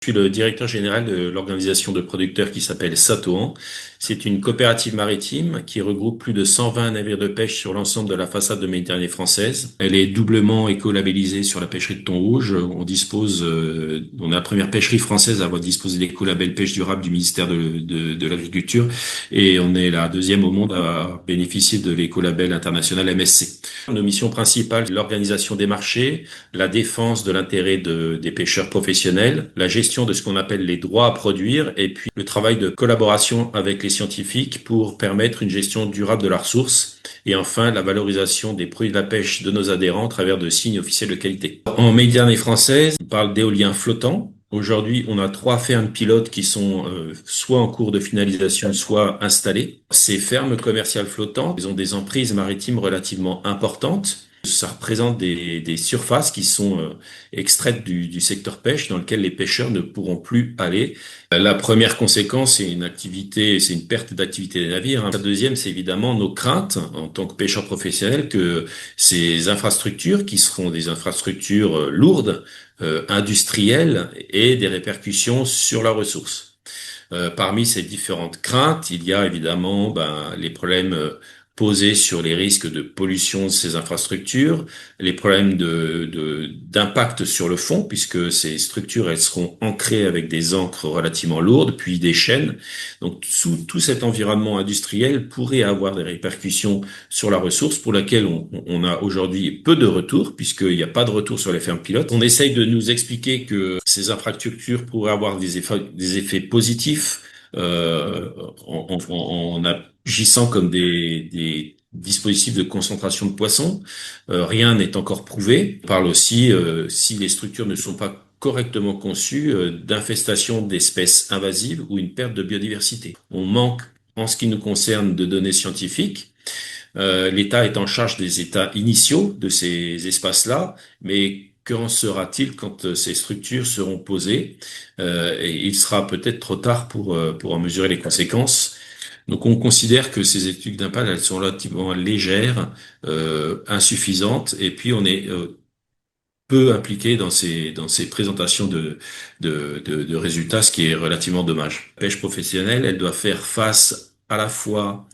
Je suis le directeur général de l'organisation de producteurs qui s'appelle Satoan. C'est une coopérative maritime qui regroupe plus de 120 navires de pêche sur l'ensemble de la façade de Méditerranée française. Elle est doublement écolabellisée sur la pêcherie de thon rouge. On est la première pêcherie française à avoir disposé d'écolabel pêche durable du ministère de l'Agriculture, et on est la deuxième au monde à bénéficier de l'écolabel international MSC. Nos missions principales, l'organisation des marchés, la défense de l'intérêt des pêcheurs professionnels, la gestion de ce qu'on appelle les droits à produire, et puis le travail de collaboration avec les scientifiques pour permettre une gestion durable de la ressource, et enfin la valorisation des produits de la pêche de nos adhérents à travers de signes officiels de qualité. En Méditerranée française, on parle d'éoliens flottants. Aujourd'hui, on a 3 fermes pilotes qui sont soit en cours de finalisation, soit installées. Ces fermes commerciales flottantes, elles ont des emprises maritimes relativement importantes. Ça représente des surfaces qui sont extraites du secteur pêche, dans lequel les pêcheurs ne pourront plus aller. La première conséquence, c'est une perte d'activité des navires, hein. La deuxième, c'est évidemment nos craintes en tant que pêcheurs professionnels que ces infrastructures, qui seront des infrastructures lourdes, industrielles, aient des répercussions sur la ressource. Parmi ces différentes craintes, il y a évidemment les problèmes posés sur les risques de pollution de ces infrastructures, les problèmes d'impact sur le fond, puisque ces structures, elles seront ancrées avec des ancres relativement lourdes, puis des chaînes. Donc tout cet environnement industriel pourrait avoir des répercussions sur la ressource, pour laquelle on a aujourd'hui peu de retour, puisqu'il n'y a pas de retour sur les fermes pilotes. On essaye de nous expliquer que ces infrastructures pourraient avoir des effets positifs en agissant comme des dispositifs de concentration de poissons. Rien n'est encore prouvé. On parle aussi, si les structures ne sont pas correctement conçues, d'infestation d'espèces invasives ou une perte de biodiversité. On manque, en ce qui nous concerne, de données scientifiques. L'État est en charge des états initiaux de ces espaces-là, mais qu'en sera-t-il quand ces structures seront posées? Et il sera peut-être trop tard pour en mesurer les conséquences. Donc on considère que ces études d'impact, elles sont relativement légères, insuffisantes, et puis on est peu impliqué dans ces présentations de résultats, ce qui est relativement dommage. La pêche professionnelle, elle doit faire face à la fois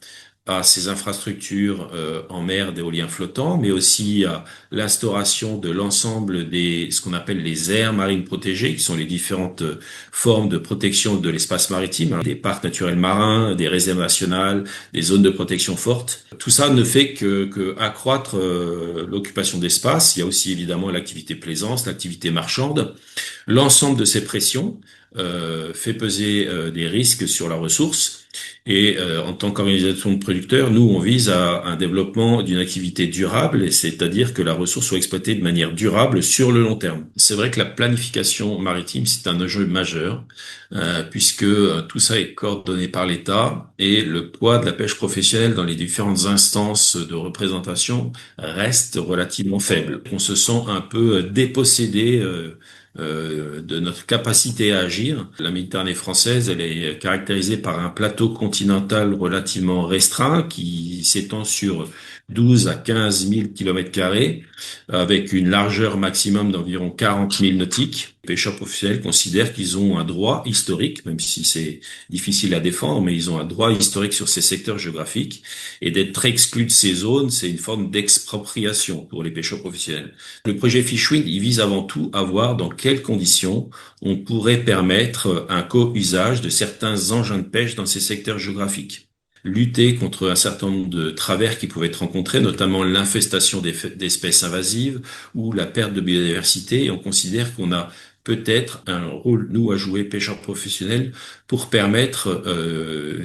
à ces infrastructures en mer d'éoliens flottants, mais aussi à l'instauration de l'ensemble ce qu'on appelle les aires marines protégées, qui sont les différentes formes de protection de l'espace maritime, hein, des parcs naturels marins, des réserves nationales, des zones de protection fortes. Tout ça ne fait que accroître l'occupation d'espace. Il y a aussi évidemment l'activité plaisance, l'activité marchande. L'ensemble de ces pressions fait peser des risques sur la ressource. Et en tant qu'organisation de producteurs, nous, on vise à un développement d'une activité durable, c'est-à-dire que la ressource soit exploitée de manière durable sur le long terme. C'est vrai que la planification maritime, c'est un enjeu majeur, puisque tout ça est coordonné par l'État, et le poids de la pêche professionnelle dans les différentes instances de représentation reste relativement faible. On se sent un peu dépossédé de notre capacité à agir. La Méditerranée française, elle est caractérisée par un plateau continental relativement restreint qui s'étend sur 12 à 15 000 kilomètres carrés, avec une largeur maximum d'environ 40 000 nautiques. Les pêcheurs professionnels considèrent qu'ils ont un droit historique, même si c'est difficile à défendre, mais ils ont un droit historique sur ces secteurs géographiques, et d'être exclus de ces zones, c'est une forme d'expropriation pour les pêcheurs professionnels. Le projet Fishwind, il vise avant tout à voir dans quelles conditions on pourrait permettre un co-usage de certains engins de pêche dans ces secteurs géographiques. Lutter contre un certain nombre de travers qui pouvaient être rencontrés, notamment l'infestation d'espèces invasives ou la perte de biodiversité. Et on considère qu'on a peut-être un rôle, nous, à jouer, pêcheurs professionnels, pour permettre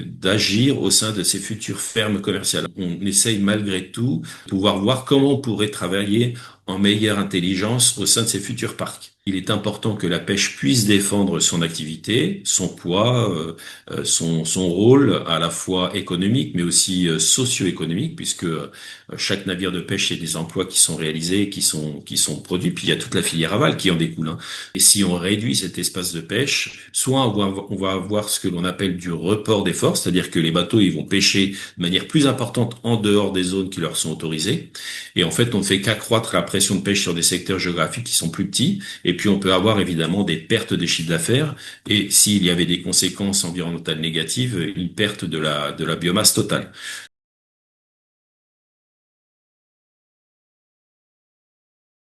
d'agir au sein de ces futures fermes commerciales. On essaye malgré tout de pouvoir voir comment on pourrait travailler en meilleure intelligence au sein de ces futurs parcs. Il est important que la pêche puisse défendre son activité, son poids, son rôle à la fois économique, mais aussi socio-économique, puisque chaque navire de pêche, il y a des emplois qui sont réalisés, qui sont produits, puis il y a toute la filière aval qui en découle, hein. Et si on réduit cet espace de pêche, soit on va avoir ce que l'on appelle du report d'efforts, c'est-à-dire que les bateaux, ils vont pêcher de manière plus importante en dehors des zones qui leur sont autorisées, et en fait, on ne fait qu'accroître la pression de pêche sur des secteurs géographiques qui sont plus petits, et puis on peut avoir évidemment des pertes de chiffre d'affaires et s'il y avait des conséquences environnementales négatives, une perte de la biomasse totale.